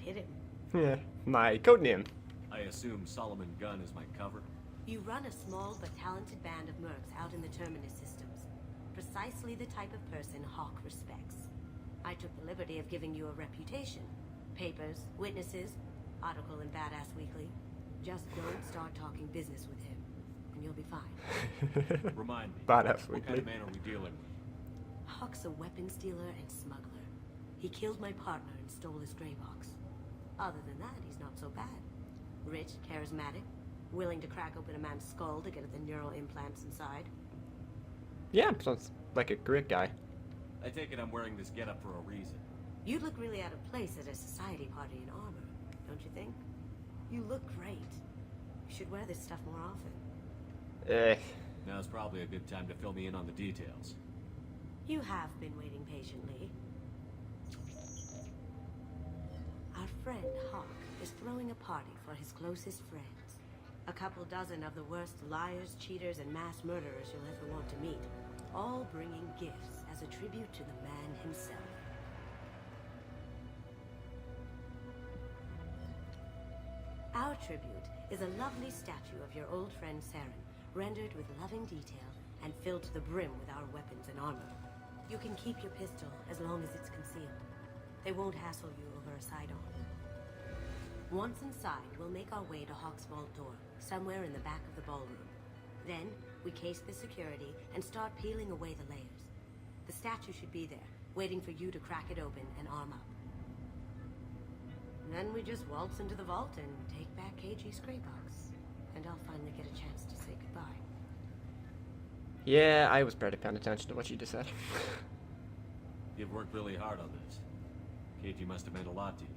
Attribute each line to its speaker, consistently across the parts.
Speaker 1: hit him.
Speaker 2: Yeah, my code name.
Speaker 3: I assume Solomon Gunn is my cover.
Speaker 1: You run a small but talented band of mercs out in the Terminus systems. Precisely the type of person Hawk respects. I took the liberty of giving you a reputation. Papers, witnesses, article in Badass Weekly. Just don't start talking business with him, and you'll be fine.
Speaker 3: Remind me,
Speaker 2: Badass
Speaker 3: what
Speaker 2: Weekly.
Speaker 3: kind of man are we dealing with?
Speaker 1: Hawk's a weapons dealer and smuggler. He killed my partner and stole his gray box. Other than that, he's not so bad. Rich, charismatic, willing to crack open a man's skull to get at the neural implants inside.
Speaker 2: Yeah, sounds like a great guy.
Speaker 3: I take it I'm wearing this getup for a reason.
Speaker 1: You'd look really out of place at a society party in armor, don't you think? You look great. You should wear this stuff more often.
Speaker 3: Now's probably a good time to fill me in on the details.
Speaker 1: You have been waiting patiently. Our friend Hawk is throwing a party for his closest friends. A couple dozen of the worst liars, cheaters, and mass murderers you'll ever want to meet. All bringing gifts as a tribute to the man himself. Our tribute is a lovely statue of your old friend Saren, rendered with loving detail and filled to the brim with our weapons and armor. You can keep your pistol as long as it's concealed. They won't hassle you over a sidearm. Once inside, we'll make our way to Hawk's vault door, somewhere in the back of the ballroom. Then, we case the security and start peeling away the layers. The statue should be there, waiting for you to crack it open and arm up. And then we just waltz into the vault and take back KG's gray box. And I'll finally get a chance to say goodbye.
Speaker 2: Yeah, I was barely paying attention to what you just said.
Speaker 3: You've worked really hard on this. KG must have meant a lot to you.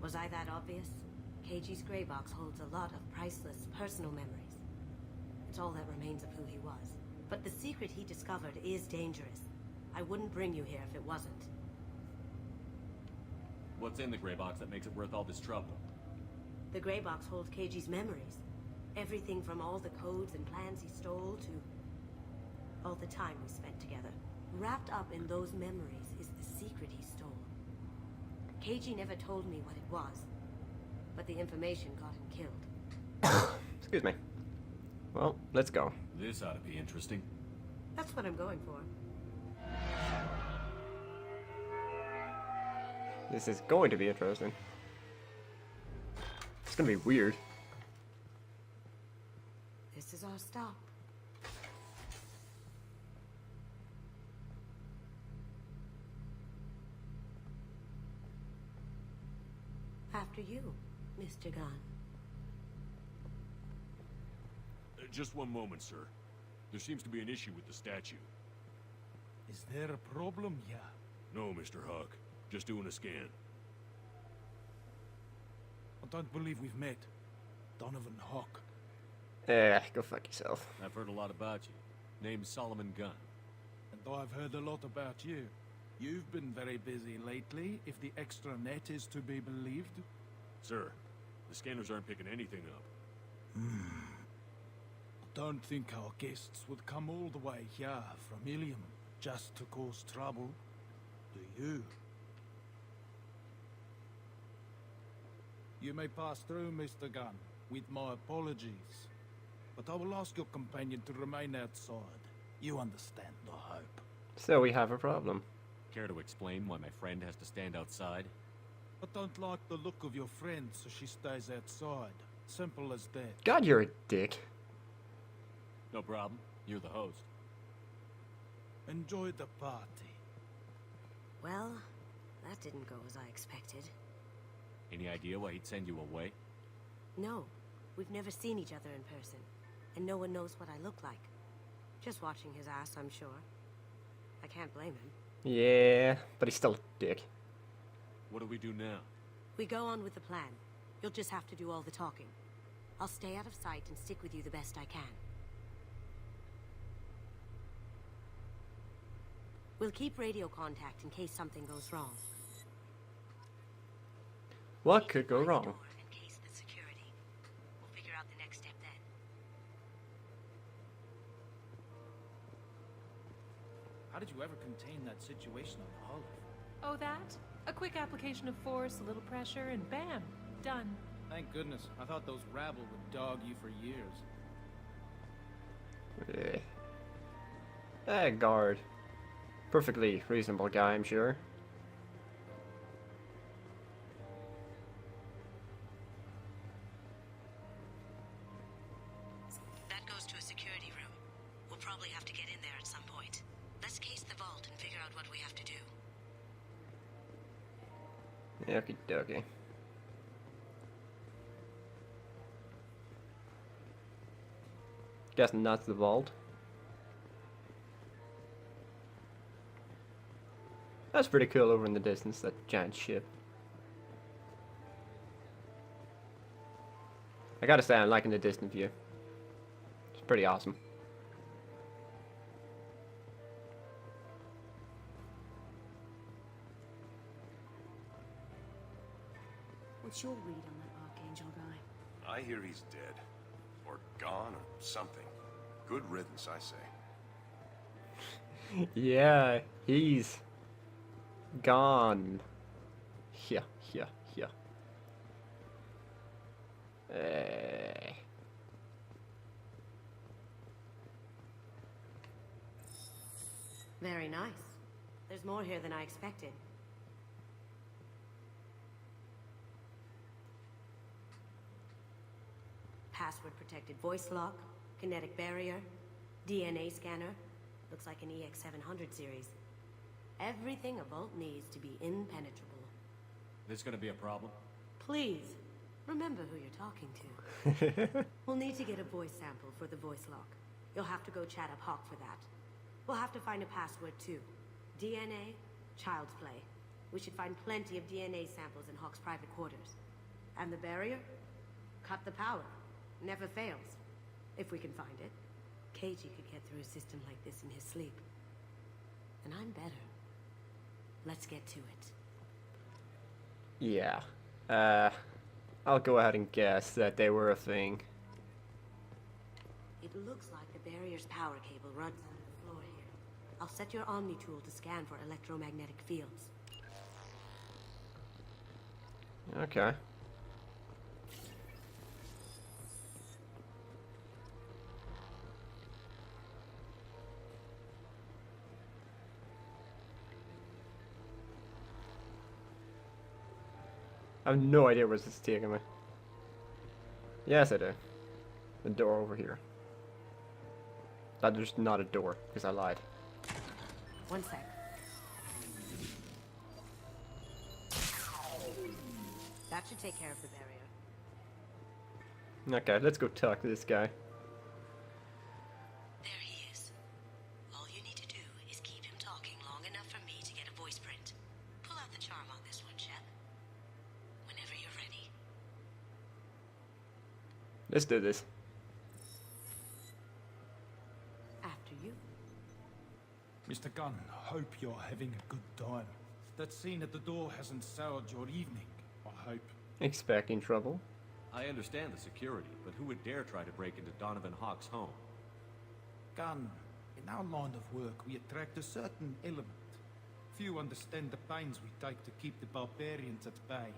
Speaker 1: Was I that obvious? KG's gray box holds a lot of priceless personal memories. It's all that remains of who he was. But the secret he discovered is dangerous. I wouldn't bring you here if it wasn't.
Speaker 3: What's in the gray box that makes it worth all this trouble?
Speaker 1: The gray box holds KG's memories. Everything from all the codes and plans he stole to all the time we spent together. Wrapped up in those memories is the secret he stole. KG never told me what it was, but the information got him killed.
Speaker 2: Excuse me. Well, let's go.
Speaker 3: This ought to be interesting.
Speaker 1: That's what I'm going for.
Speaker 2: This is going to be interesting. It's gonna be weird.
Speaker 1: This is our stop. After you, Mr. Gunn.
Speaker 3: Just one moment, sir. There seems to be an issue with the statue.
Speaker 4: Is there a problem here?
Speaker 3: No, Mr. Hawk. Just doing a scan.
Speaker 4: I don't believe we've met. Donovan Hawk.
Speaker 2: Go fuck yourself.
Speaker 3: I've heard a lot about you. Name's Solomon Gunn.
Speaker 4: And I've heard a lot about you. You've been very busy lately, if the extra net is to be believed.
Speaker 3: Sir, the scanners aren't picking anything up.
Speaker 4: I don't think our guests would come all the way here from Ilium just to cause trouble. Do you? You may pass through, Mr. Gunn, with my apologies. But I will ask your companion to remain outside. You understand, I hope.
Speaker 2: So we have a problem.
Speaker 3: Care to explain why my friend has to stand outside?
Speaker 4: I don't like the look of your friend, so she stays outside. Simple as that.
Speaker 2: God, you're a dick.
Speaker 3: No problem. You're the host.
Speaker 4: Enjoy the party.
Speaker 1: Well, that didn't go as I expected.
Speaker 3: Any idea why he'd send you away?
Speaker 1: No, we've never seen each other in person, and no one knows what I look like. Just watching his ass, I'm sure. I can't blame him.
Speaker 2: Yeah, but he's still a dick.
Speaker 3: What do we do now?
Speaker 1: We go on with the plan. You'll just have to do all the talking. I'll stay out of sight and stick with you the best I can. We'll keep radio contact in case something goes wrong.
Speaker 2: What could go wrong?
Speaker 1: In case the security. We'll figure out the next step then.
Speaker 5: How did you ever contain that situation on the Hollow?
Speaker 6: Oh, that?
Speaker 5: A quick application of force, a little pressure, and bam, done.
Speaker 4: Thank goodness. I thought those rabble would dog you for years.
Speaker 2: Guard. Perfectly reasonable guy, I'm sure.
Speaker 1: That goes to a security room. We'll probably have to get in there at some point. Let's case the vault and figure out what we have to do.
Speaker 2: Okie dokie. Guessing that's the vault. That's pretty cool over in the distance, that giant ship. I gotta say, I'm liking the distant view. It's pretty awesome.
Speaker 6: What's your read on that Archangel guy?
Speaker 7: I hear he's dead. Or gone, or something. Good riddance, I say.
Speaker 2: Yeah, he's gone. Yeah.
Speaker 1: Very nice. There's more here than I expected. Password-protected voice lock, kinetic barrier, DNA scanner. Looks like an EX700 series. Everything a vault needs to be impenetrable.
Speaker 3: This gonna be a problem?
Speaker 1: Please, remember who you're talking to. We'll need to get a voice sample for the voice lock. You'll have to go chat up Hawk for that. We'll have to find a password too. DNA, child's play. We should find plenty of DNA samples in Hawk's private quarters. And the barrier? Cut the power. Never fails. If we can find it. KG could get through a system like this in his sleep. And I'm better. Let's get to it.
Speaker 2: Yeah. I'll go ahead and guess that they were a thing.
Speaker 1: It looks like the barrier's power cable runs under the floor here. I'll set your Omni tool to scan for electromagnetic fields.
Speaker 2: Okay. I have no idea where this is taking me. Yes, I do. The door over here. That is not a door, because I lied.
Speaker 1: One sec. That should take care of the barrier.
Speaker 2: Okay, let's go talk to this guy.
Speaker 1: There he is. All you need to do is keep him talking long enough for me to get a voice print. Pull out the charm on this one, Shep. Whenever you're ready.
Speaker 2: Let's do this.
Speaker 1: After you.
Speaker 4: Mr. Gunn, hope you're having a good time. That scene at the door hasn't soured your evening, I hope.
Speaker 2: Expecting trouble.
Speaker 3: I understand the security, but who would dare try to break into Donovan Hawk's home?
Speaker 4: Gunn, in our line of work, we attract a certain element. Few understand the pains we take to keep the barbarians at bay.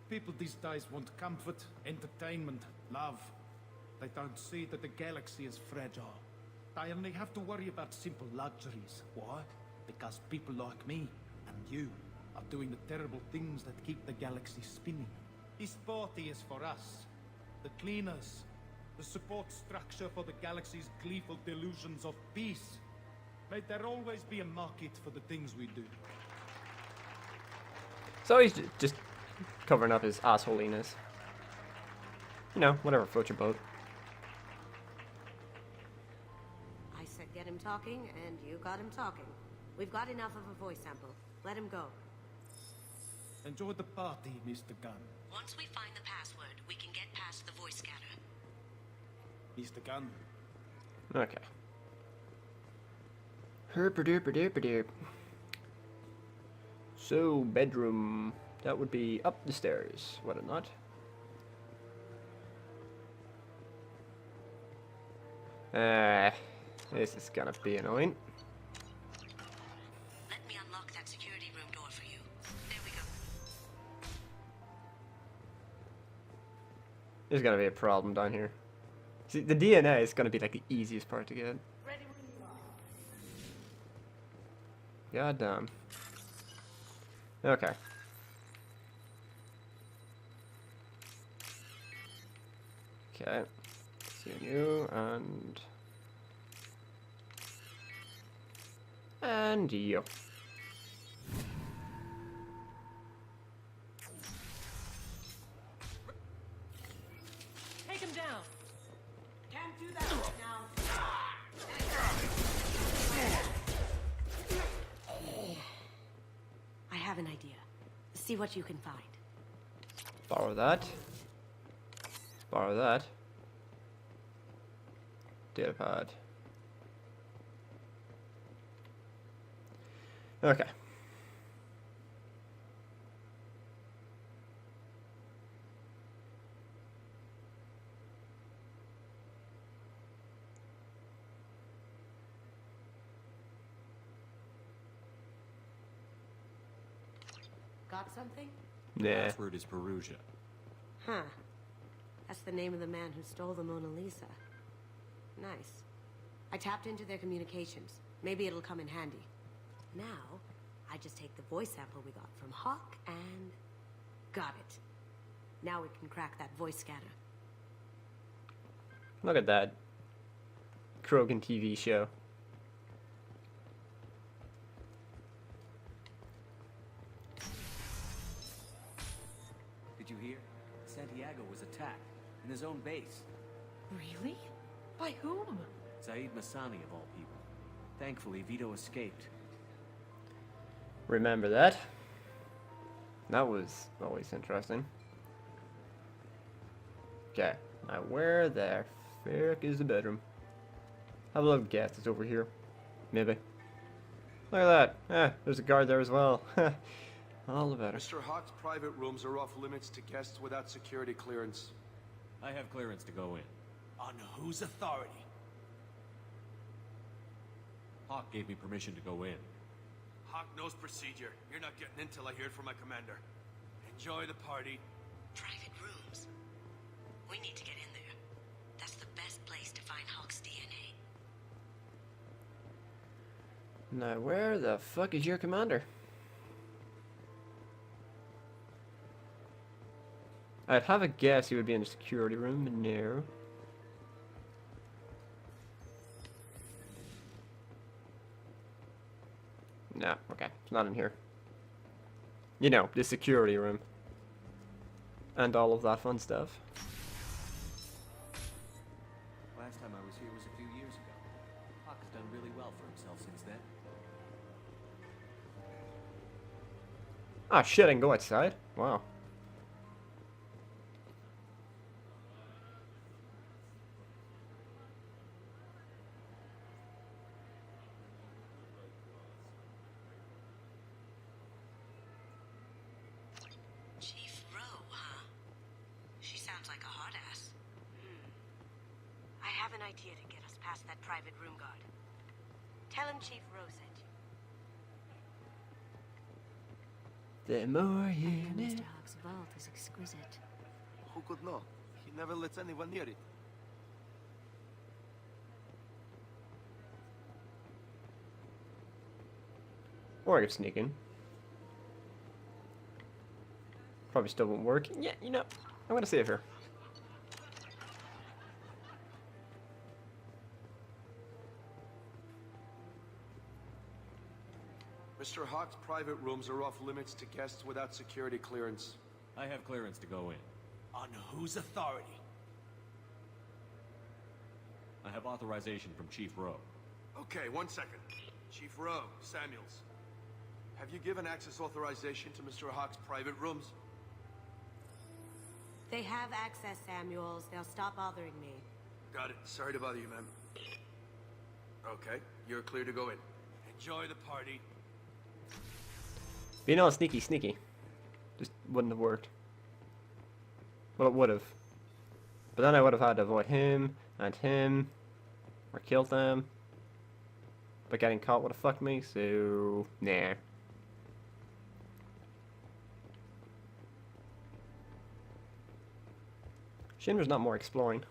Speaker 4: People these days want comfort, entertainment, love. They don't see that the galaxy is fragile. They only have to worry about simple luxuries. Why? Because people like me and you are doing the terrible things that keep the galaxy spinning. This party is for us, the cleaners, the support structure for the galaxy's gleeful delusions of peace. May there always be a market for the things we do.
Speaker 2: So he's just covering up his assholiness. You know, whatever floats your boat.
Speaker 1: I said get him talking, and you got him talking. We've got enough of a voice sample. Let him go.
Speaker 4: Enjoy the party, Mr. Gunn.
Speaker 1: Once we find the password, we can get past the voice scanner.
Speaker 4: Mr. Gunn.
Speaker 2: Okay. Herp-a-derp-a-derp-a-derp. So, bedroom. That would be up the stairs, would it not? This is gonna be annoying.
Speaker 1: Let me unlock that security room door for you. There we go.
Speaker 2: There's gonna be a problem down here. See, the DNA is gonna be like the easiest part to get. God damn. Okay. Okay. See you and you.
Speaker 5: Take him down.
Speaker 1: Can't do that right now. I have an idea. See what you can find.
Speaker 2: Borrow that. Borrow that. Data pad. Okay.
Speaker 1: Got something?
Speaker 2: Yeah.
Speaker 3: Password is Perugia.
Speaker 1: Huh. That's the name of the man who stole the Mona Lisa. Nice. I tapped into their communications. Maybe it'll come in handy. Now, I just take the voice sample we got from Hawk and... got it. Now we can crack that voice scanner.
Speaker 2: Look at that. Krogan TV show.
Speaker 8: Did you hear? Santiago was attacked in his own base.
Speaker 5: Really? By whom?
Speaker 8: Zaid Masani of all people. Thankfully, Vito escaped.
Speaker 2: Remember that? That was always interesting. Okay, now where the frick is the bedroom? Have a look, guess it's over here. Maybe. Look at that. There's a guard there as well. All the better.
Speaker 7: Mr. Hawk's private rooms are off limits to guests without security clearance.
Speaker 3: I have clearance to go in.
Speaker 4: On whose authority?
Speaker 3: Hawk gave me permission to go in.
Speaker 7: Hawk knows procedure. You're not getting in till I hear it from my commander. Enjoy the party.
Speaker 1: Private rooms. We need to get in there. That's the best place to find Hawk's DNA.
Speaker 2: Now where the fuck is your commander? I'd have a guess he would be in the security room, but no. No, okay, it's not in here. You know, the security room. And all of that fun stuff.
Speaker 8: Last time I was here was a few years ago. Hawk has done really well for himself since then.
Speaker 2: Ah, shit, I can go outside? Wow.
Speaker 1: Chief Rowe, huh? She sounds like a hot ass. I have an idea to get us past that private room guard. Tell him Chief Rowe sent you.
Speaker 2: The more you know.
Speaker 6: Mr. Hawk's vault is exquisite.
Speaker 7: Who could know? He never lets anyone near it.
Speaker 2: Or I could sneak in. Probably still won't work. Yeah, you know, I'm gonna save her.
Speaker 7: Mr. Hawk's private rooms are off limits to guests without security clearance.
Speaker 3: I have clearance to go in.
Speaker 4: On whose authority?
Speaker 3: I have authorization from Chief Rowe.
Speaker 7: Okay, 1 second. Chief Rowe, Samuels. Have you given access authorization to Mr. Hawk's private rooms?
Speaker 1: They have access, Samuels. They'll stop bothering me.
Speaker 7: Got it. Sorry to bother you, ma'am. Okay, you're clear to go in. Enjoy the party.
Speaker 2: But you know, sneaky, sneaky. Just wouldn't have worked. Well, it would have. But then I would have had to avoid him and him. Or kill them. But getting caught would have fucked me, so... Nah. Shame there's not more exploring.